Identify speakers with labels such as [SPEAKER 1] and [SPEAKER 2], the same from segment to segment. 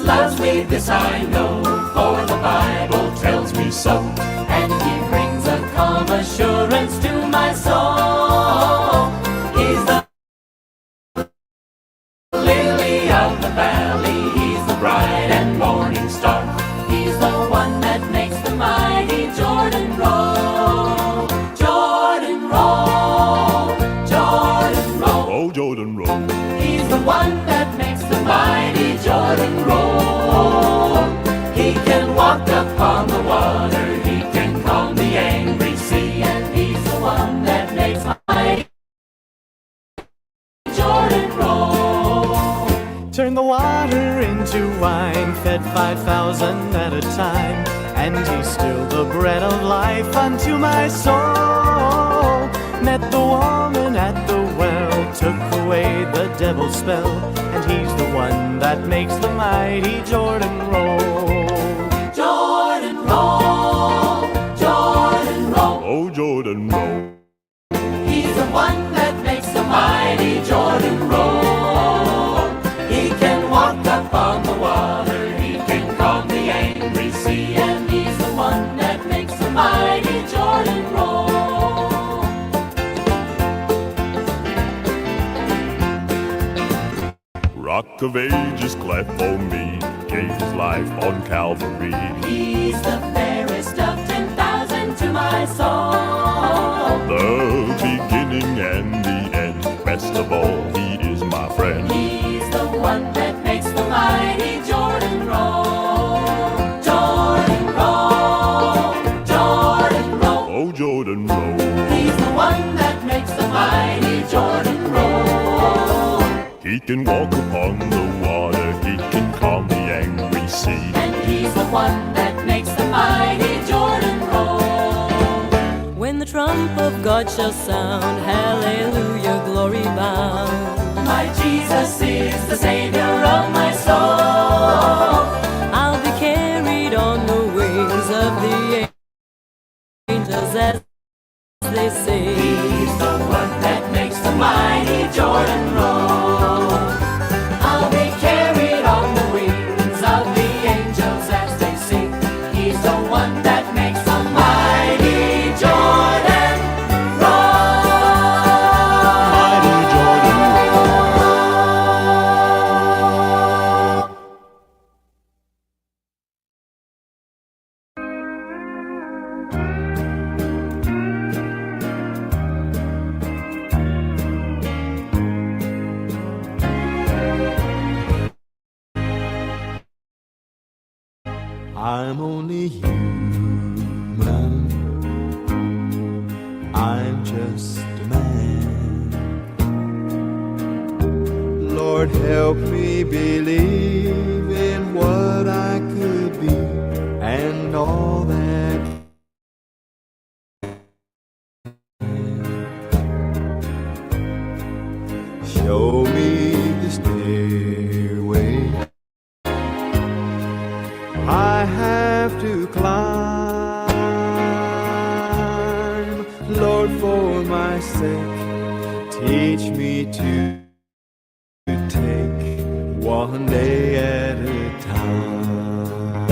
[SPEAKER 1] loves me, this I know, for the Bible tells me so. And he brings a calm assurance to my soul. He's the lily of the valley, he's the bright and morning star. He's the one that makes the mighty Jordan roll. Jordan roll, Jordan roll.
[SPEAKER 2] Oh, Jordan roll.
[SPEAKER 1] He's the one that makes the mighty Jordan roll. He can walk upon the water, he can calm the angry sea, and he's the one that makes my mighty Jordan roll.
[SPEAKER 3] Turned the water into wine, fed 5,000 at a time, and he's still the bread of life unto my soul. Met the woman at the well, took away the devil's spell, and he's the one that makes the mighty Jordan roll.
[SPEAKER 1] Jordan roll, Jordan roll.
[SPEAKER 2] Oh, Jordan roll.
[SPEAKER 1] He's the one that makes the mighty Jordan roll. He can walk upon the water, he can calm the angry sea, and he's the one that makes the mighty Jordan roll.
[SPEAKER 2] Rock of Ages cleft for me, gave his life on Calvary.
[SPEAKER 1] He's the fairest of 10,000 to my soul.
[SPEAKER 2] The beginning and the end, best of all, he is my friend.
[SPEAKER 1] He's the one that makes the mighty Jordan roll. Jordan roll, Jordan roll.
[SPEAKER 2] Oh, Jordan roll.
[SPEAKER 1] He's the one that makes the mighty Jordan roll.
[SPEAKER 2] He can walk upon the water, he can calm the angry sea.
[SPEAKER 1] And he's the one that makes the mighty Jordan roll.
[SPEAKER 4] When the trump of God shall sound, hallelujah, glory bound.
[SPEAKER 1] My Jesus is the Savior of my soul.
[SPEAKER 4] I'll be carried on the wings of the angels as they sing.
[SPEAKER 1] He's the one that makes the mighty Jordan roll. I'll be carried on the wings of the angels as they sing. He's the one that makes the mighty Jordan roll.
[SPEAKER 3] Mighty Jordan I'm only human, I'm just a man. Lord, help me believe in what I could be and all that show me the stairway I have to climb. Lord, for my sake, teach me to take one day at a time.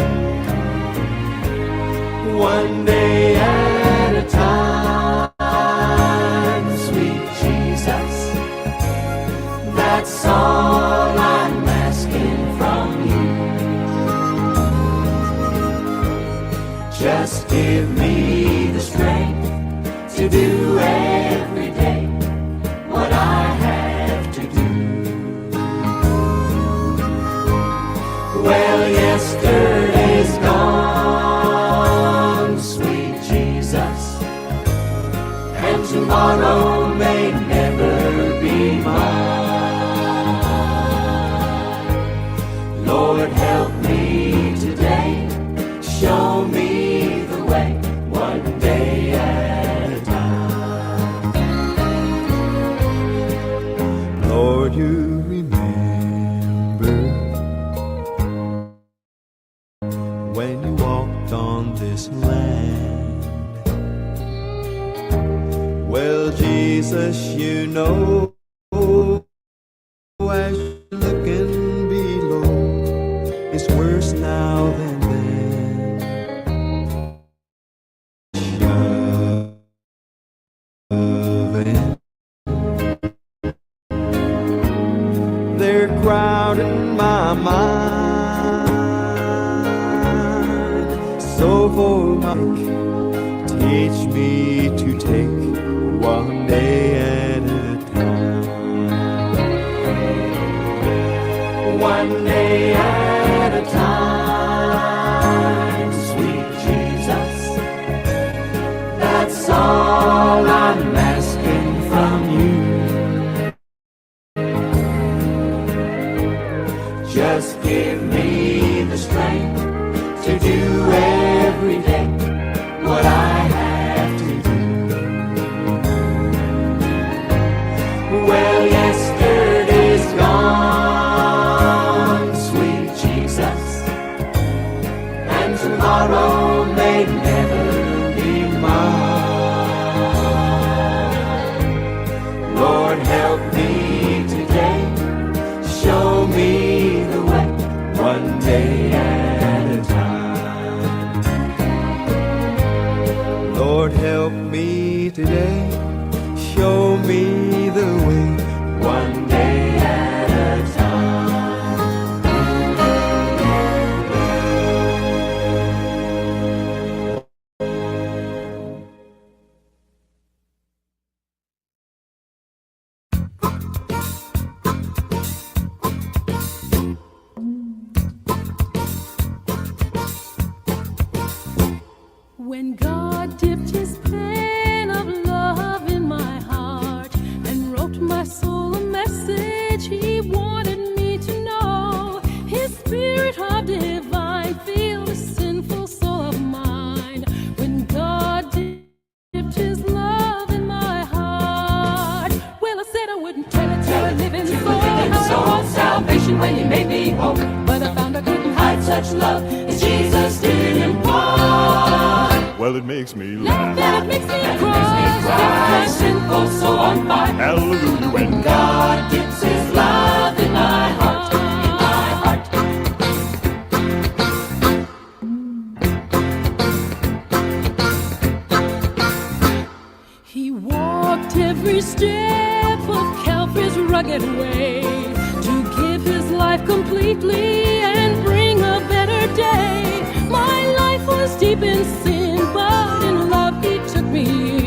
[SPEAKER 3] One day at a time,
[SPEAKER 1] Sweet Jesus, that's all I'm asking from you. Just give me the strength to do every day what I have to do. Well, yesterday's gone, sweet Jesus, and tomorrow may never be mine. Lord, help me today, show me the way, one day at a time.
[SPEAKER 3] Lord, you remember when you walked on this land. Well, Jesus, you know, as you're looking below, it's
[SPEAKER 5] crowding my mind. So for Mike, teach me to take one day at a time.
[SPEAKER 1] One day at a time, sweet Jesus. That's all I'm asking from you. Just give me the strength to do every day what I have to do. Well, yesterday's gone, sweet Jesus, and tomorrow may never be mine. Lord, help me today, show me the way, one day at a time.
[SPEAKER 5] Lord, help me today, show me the way,
[SPEAKER 1] one day at a time.
[SPEAKER 4] When God dipped his pen of love in my heart and wrote my soul a message he wanted me to know, his spirit of divine filled a sinful soul of mine. When God dipped his love in my heart, well, I said I wouldn't tell it to a living soul. How I lost salvation when he made me whole, but I found I couldn't hide such love as Jesus did impart.
[SPEAKER 2] Well, it makes me
[SPEAKER 4] Laugh
[SPEAKER 2] laugh.
[SPEAKER 4] and it makes me cry, sinful soul on fire.
[SPEAKER 2] Hallelujah, when
[SPEAKER 1] God dips his love in my heart, in my heart.
[SPEAKER 4] He walked every step of Calvary's rugged way to give his life completely and bring a better day. My life was deep in sin, but in love he took me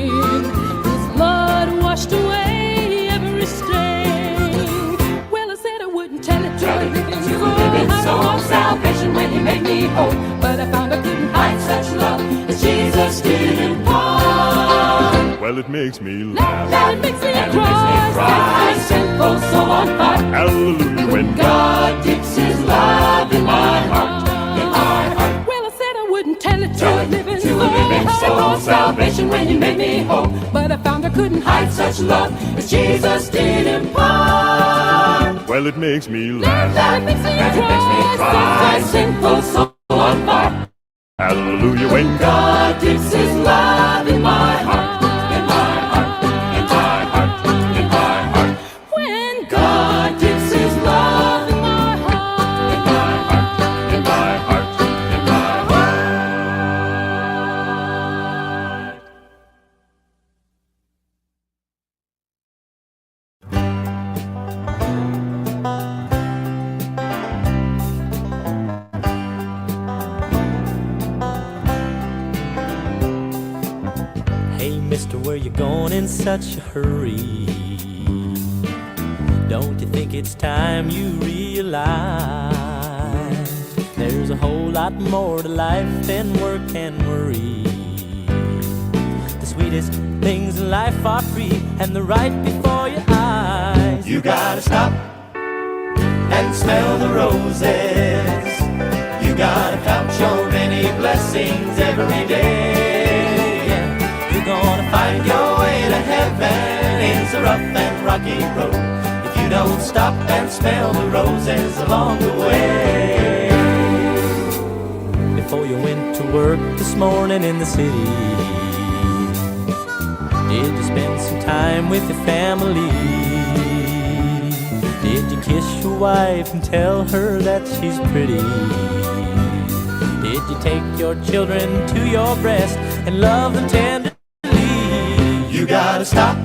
[SPEAKER 4] in. His blood washed away every stain. Well, I said I wouldn't tell it to a living soul.
[SPEAKER 1] Salvation when he made me whole,
[SPEAKER 4] But I found I couldn't
[SPEAKER 1] hide such love as Jesus did impart.
[SPEAKER 2] well, it makes me
[SPEAKER 4] laugh.
[SPEAKER 2] laugh.
[SPEAKER 4] And it makes me
[SPEAKER 1] And it makes me cry, sinful soul on fire.
[SPEAKER 2] Hallelujah, when
[SPEAKER 1] God dips his love in my heart, in my heart.
[SPEAKER 4] Well, I said I wouldn't tell it to a living
[SPEAKER 1] To a living soul, salvation when he made me whole,
[SPEAKER 4] But I found I couldn't
[SPEAKER 1] hide such love as Jesus did impart.
[SPEAKER 2] well, it makes me laugh.
[SPEAKER 4] And it makes me
[SPEAKER 1] And it makes me cry, sinful soul on fire.
[SPEAKER 2] Hallelujah, when
[SPEAKER 1] God dips his love in my heart, in my heart, in my heart, in my heart.
[SPEAKER 4] When
[SPEAKER 1] God dips his love in my
[SPEAKER 4] heart,
[SPEAKER 1] in my heart, in my heart, in my heart.
[SPEAKER 6] Hey, mister, where you going in such a hurry? Don't you think it's time you realize there's a whole lot more to life than work and worry? The sweetest things in life are free, and they're right before your eyes.
[SPEAKER 1] You gotta stop and smell the roses. You gotta count your many blessings every day.
[SPEAKER 6] You're gonna
[SPEAKER 1] Find your way to heaven is a rough and rocky road if you don't stop and smell the roses along the way.
[SPEAKER 6] before you went to work this morning in the city, did you spend some time with your family? Did you kiss your wife and tell her that she's pretty? Did you take your children to your breast and love them tenderly?
[SPEAKER 1] You gotta stop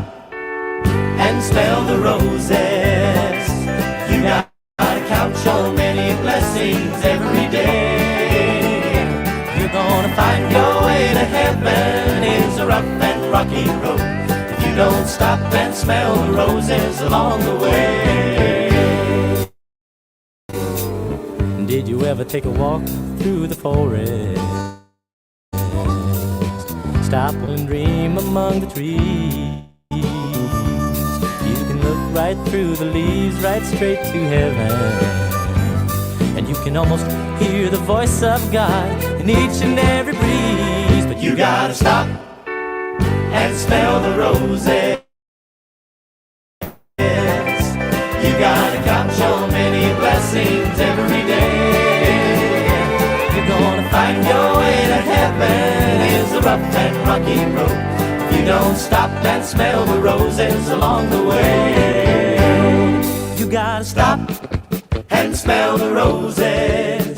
[SPEAKER 1] and smell the roses. You gotta count your many blessings every day.
[SPEAKER 6] You're gonna
[SPEAKER 1] Find your way to heaven is a rough and rocky road if you don't stop and smell the roses along the way.
[SPEAKER 6] Did you ever take a walk through the forest? Stop and dream among the trees. You can look right through the leaves, right straight to heaven. And you can almost hear the voice of God in each and every breeze. But
[SPEAKER 1] You gotta stop and smell the roses. You gotta count your many blessings every day.
[SPEAKER 6] you're gonna
[SPEAKER 1] Find your way to heaven is a rough and rocky road if you don't stop and smell the roses along the way.
[SPEAKER 6] You gotta stop.
[SPEAKER 1] And smell the roses.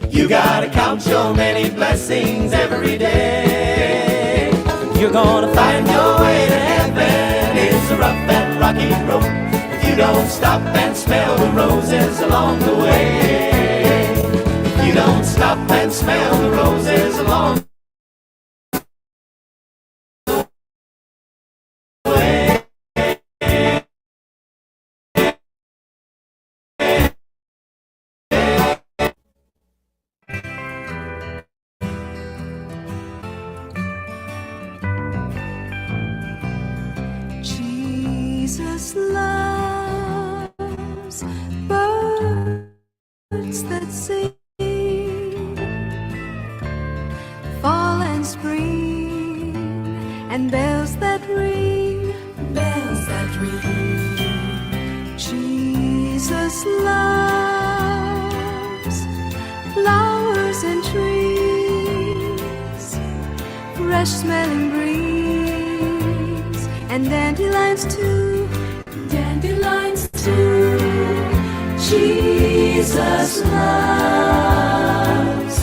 [SPEAKER 1] You gotta count your many blessings every day.
[SPEAKER 6] You're gonna
[SPEAKER 1] Find your way to heaven is a rough and rocky road if you don't stop and smell the roses along the way. If you don't stop and smell the roses along the way.
[SPEAKER 7] Jesus loves birds that sing, fall and spring, and bells that ring, bells that ring. Jesus loves flowers and trees, fresh smelling breeze, and dandelions too, dandelions too. Jesus loves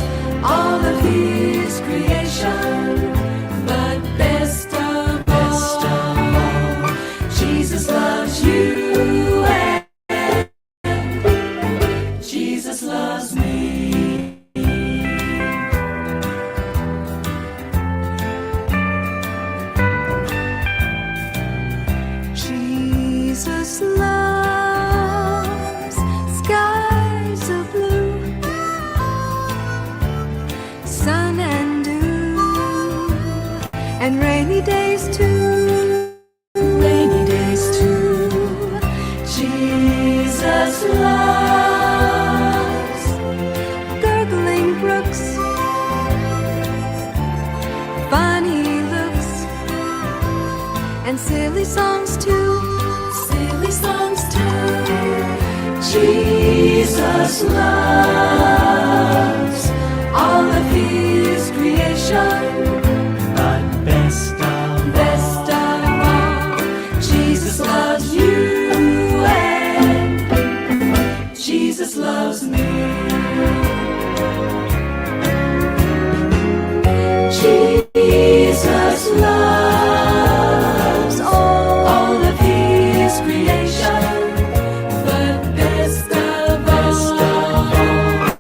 [SPEAKER 7] all of his creation, but best of all, Jesus loves you and Jesus loves me. Jesus loves skies of blue, sun and dew, and rainy days too, rainy days too. Jesus loves gurgling brooks, funny looks, and silly songs too, silly songs too. Jesus loves all of his creation,
[SPEAKER 1] But best of
[SPEAKER 7] all, Jesus loves you and Jesus loves me. Jesus loves all of his creation, but best of all,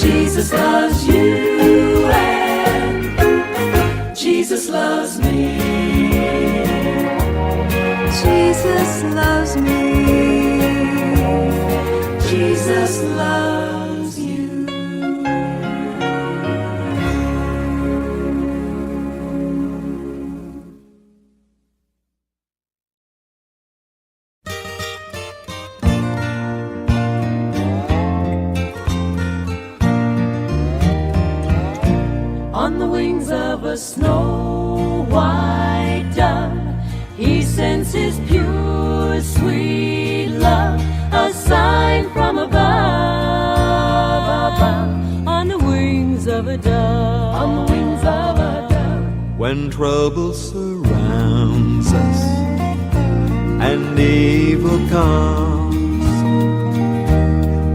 [SPEAKER 7] Jesus loves you and Jesus loves me. Jesus loves me. Jesus loves you.
[SPEAKER 4] On the wings of a snow white dove, he sends his pure, sweet love, a sign from above. On the wings of a dove, on the wings of a dove.
[SPEAKER 5] When trouble surrounds us and evil comes,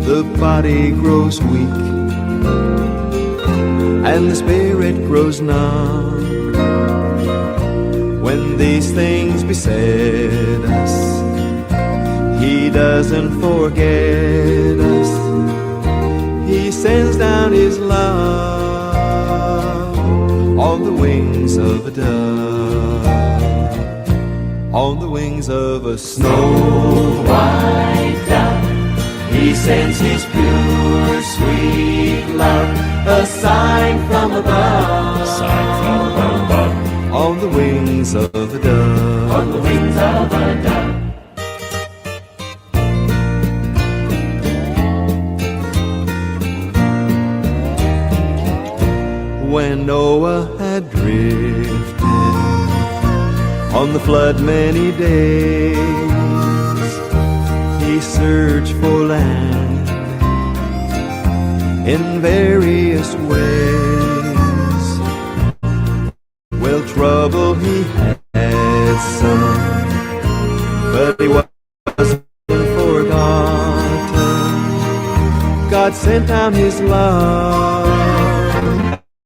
[SPEAKER 5] the body grows weak and the spirit grows numb. When these things beset us, He doesn't forget us. He sends down His love on the wings of a dove, on the wings of a snow white dove. He sends His pure, sweet love, a sign from above, on the wings of a dove, on the wings of a dove. When Noah had drifted on the flood many days, he searched for land in various ways. Well, trouble he had some, but he wasn't forgotten. God sent down His love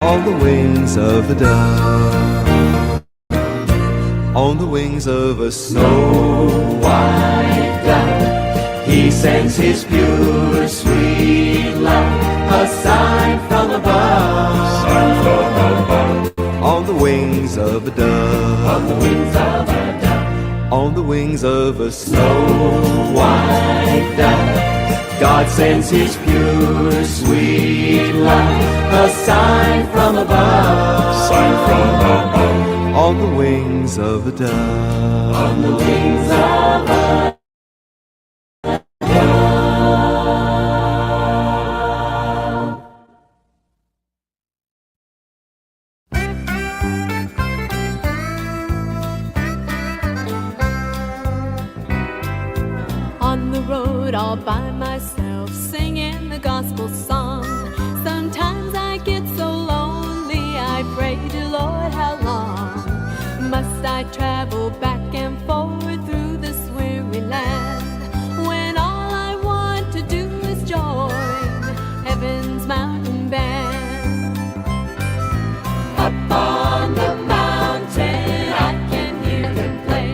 [SPEAKER 5] on the wings of a dove, on the wings of a snow white dove. He sends His pure, sweet love, a sign from above, on the wings of a dove, on the wings of a dove, on the wings of a snow white dove. God sends His pure, sweet love, a sign from above, on the wings of a dove, on the wings of a
[SPEAKER 4] On the road all by myself, singing the gospel song. Sometimes I get so lonely, I pray to Lord, how long must I travel back and forth through this weary land, when all I want to do is join heaven's mountain band. Up on the mountain I can hear them play,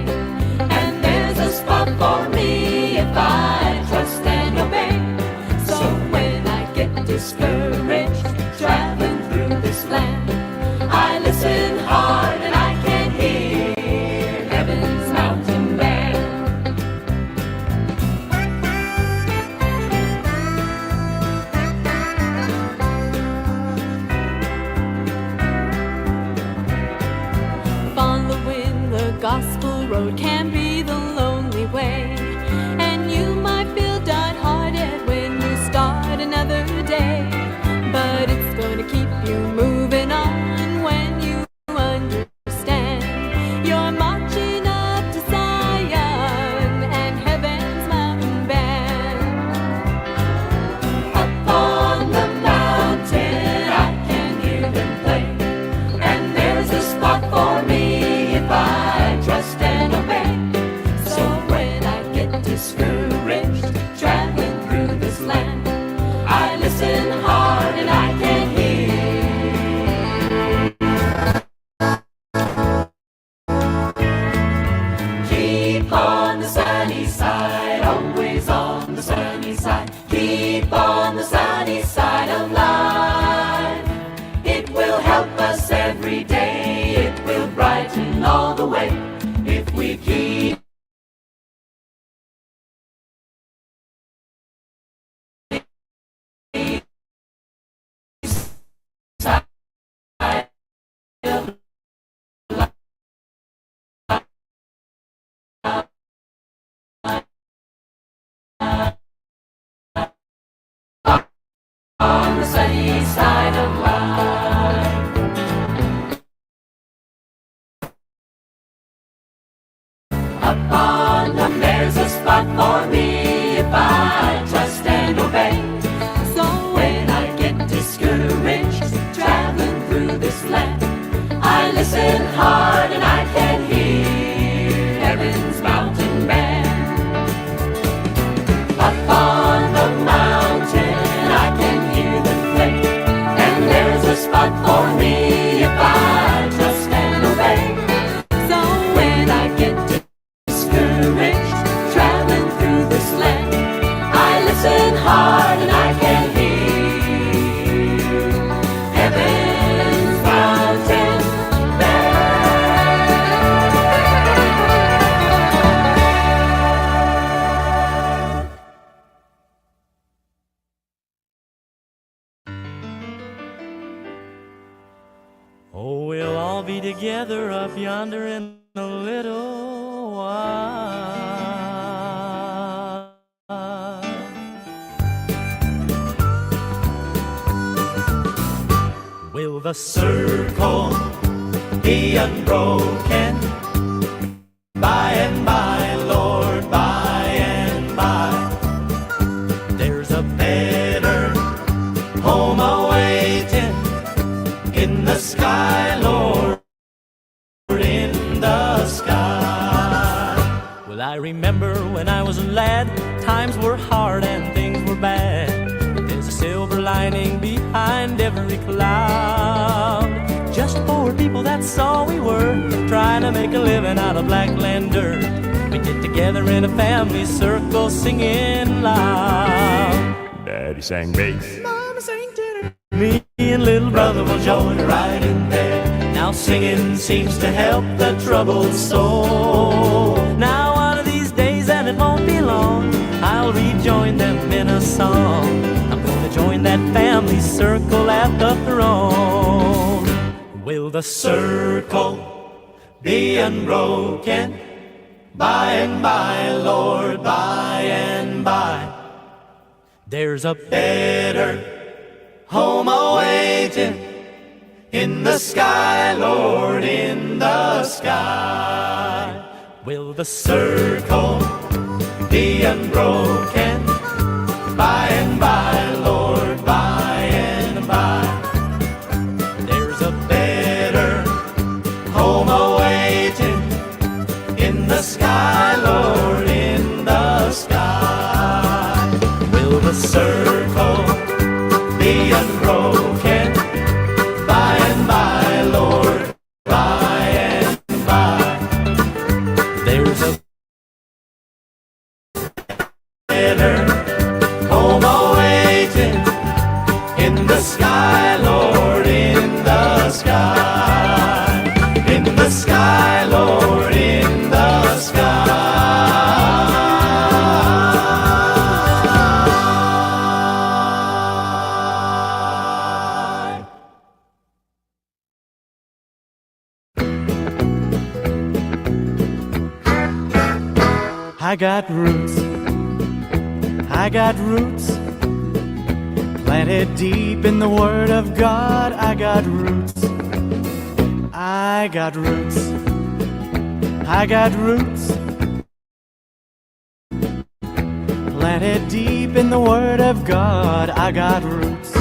[SPEAKER 4] and there's a spot for me if I trust and obey. So when I get discouraged traveling through this land, I listen hard and I can hear heaven's mountain band. Following the gospel road can be the lonely way, and you might feel downhearted when you start another day. But it's going to keep you moving on when you understand you're marching up to Zion and heaven's mountain band. Up on the mountain I can hear them play, and there's a spot for me if I trust and obey. So when I get discouraged traveling through this land, I listen hard and I can hear. Keep on the sunny side, always on the sunny side. Keep on the sunny side of life. It will help us every day, it will brighten all the way if we keep on the sunny side of life. Up on the there's a spot for me if I trust and obey. So when I get discouraged traveling through this land, I listen hard and I can hear heaven's mountain band. Up on the mountain I can hear them play, and there's a spot for me if I trust and obey. So when I get discouraged traveling through this
[SPEAKER 6] yonder in a little while. Will the circle be unbroken? By and by, Lord, by and by. There's a better home awaiting in the sky, Lord, in the sky. Well, I remember when I was a lad, times were hard and things were bad. But there's a silver lining behind every cloud. Just poor people, that's all we were, trying to make a living out of blackland dirt. We get together in a family circle singing loud.
[SPEAKER 2] Daddy sang bass.
[SPEAKER 6] Mama sang tenor. Me and little brother will join right in there. Now singing seems to help the troubled soul. Now one of these days, and it won't be long, I'll rejoin them in a song. I'm gonna join that family circle at the throne. Will the circle be unbroken? By and by, Lord, by and by. There's a better home awaiting in the sky, Lord, in the sky. Will the circle be unbroken? By and by, Lord, by and by. There's a better home awaiting in the sky, Lord, in the sky. Will the circle be unbroken? By and by, Lord, by and by. There's a better home awaiting in the sky, Lord, in the sky. In the sky, Lord, in the sky.
[SPEAKER 3] I got roots, I got roots, planted deep in the Word of God. I got roots, I got roots, I got roots, planted deep in the Word of God. I got roots,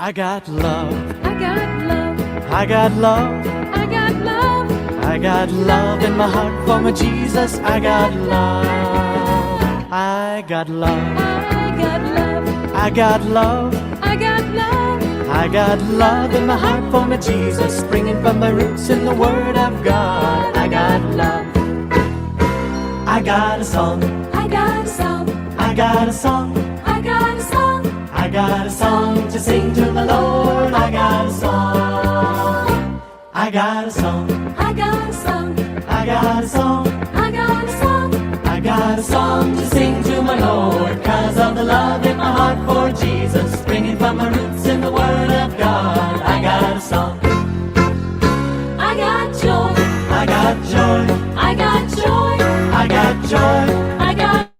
[SPEAKER 3] I got love,
[SPEAKER 4] I got love,
[SPEAKER 3] I got love,
[SPEAKER 4] I got love,
[SPEAKER 3] I got love in my heart for my Jesus. I got love, I got love,
[SPEAKER 4] I got love,
[SPEAKER 3] I got love,
[SPEAKER 4] I got love,
[SPEAKER 3] I got love in my heart for my Jesus, springing from my roots in the Word of God. I got love, I got a song,
[SPEAKER 7] I got a song,
[SPEAKER 3] I got a song,
[SPEAKER 7] I got a song,
[SPEAKER 3] I got a song to sing to the Lord. I got a song, I got a song,
[SPEAKER 7] I got a song,
[SPEAKER 3] I got a song,
[SPEAKER 7] I got a song,
[SPEAKER 3] I got a song to sing to my Lord, 'cause of the love in my heart for Jesus, springing from my roots in the Word of God. I got a song,
[SPEAKER 7] I got joy,
[SPEAKER 3] I got joy,
[SPEAKER 7] I got joy,
[SPEAKER 3] I got joy,
[SPEAKER 7] I got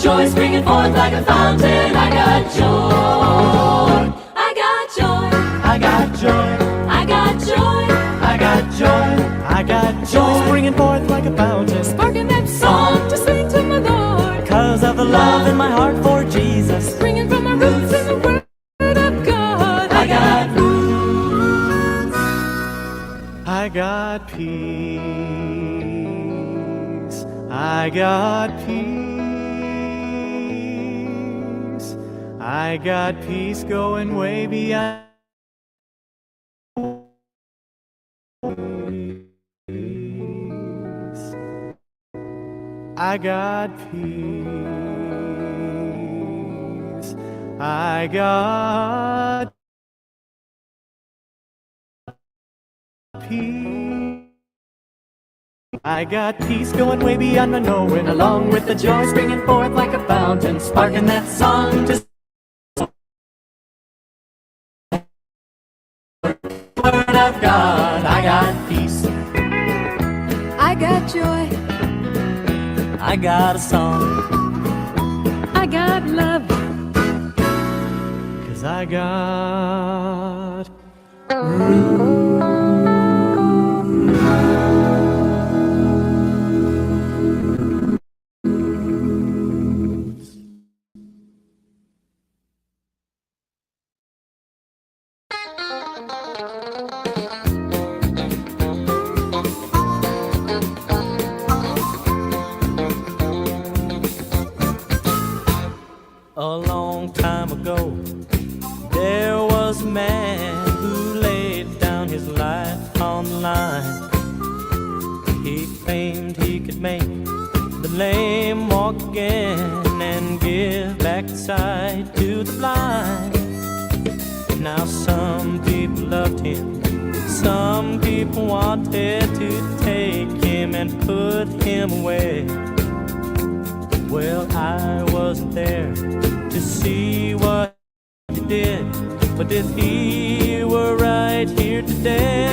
[SPEAKER 7] joy springing forth like a fountain. I got joy, I got joy,
[SPEAKER 3] I got joy,
[SPEAKER 7] I got joy,
[SPEAKER 3] I got joy, I got joy springing forth like a fountain,
[SPEAKER 4] sparking that song to sing to my Lord.
[SPEAKER 6] 'cause of the love in my heart for Jesus.
[SPEAKER 4] Springing from my roots in the Word of God.
[SPEAKER 3] I got roots, I got peace, I got peace, I got peace going way beyond. I got peace, I got peace, I got peace going way beyond my knowing, along with the joy springing forth like a fountain, sparking that song to Word of
[SPEAKER 6] I got a song.
[SPEAKER 4] I got love.
[SPEAKER 3] 'Cause I got
[SPEAKER 6] A long time ago, there was a man who laid down his life on the line. He claimed he could make the lame walk again and give back the sight to the blind. Now some people loved him, some people wanted to take him and put him away. Well, I wasn't there to see what he did, but if he were right here today,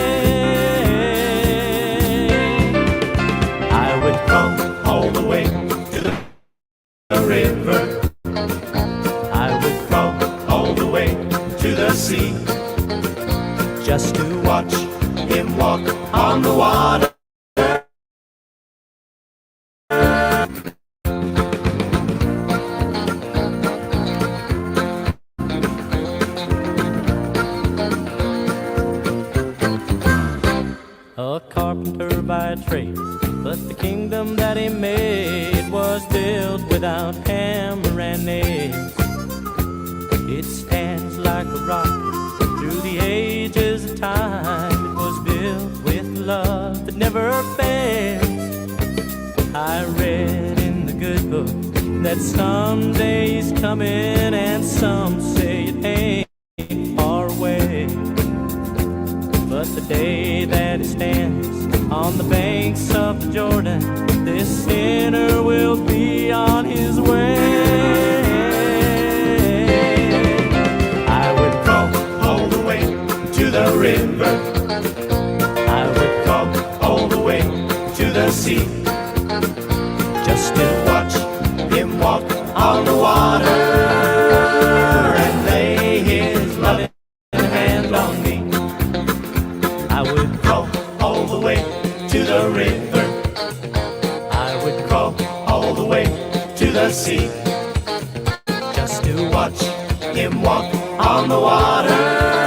[SPEAKER 6] I would come all the way to the river. I would come all the way to the sea, just to watch him walk on the water. A carpenter by trade, but the kingdom that he made was built without hammer and nails. It stands like a rock through the ages of time. It was built with love that never fails. I read in the good book that someday he's coming, and some say it ain't far away. But the day that he stands on the banks of the Jordan, this sinner will be on his way. I would come all the way to the river. I would come all the way to the sea, just to watch him walk on the water and lay his loving hand on me. I would go all the way to the river. I would go all the way to the sea, just to watch him walk on the water.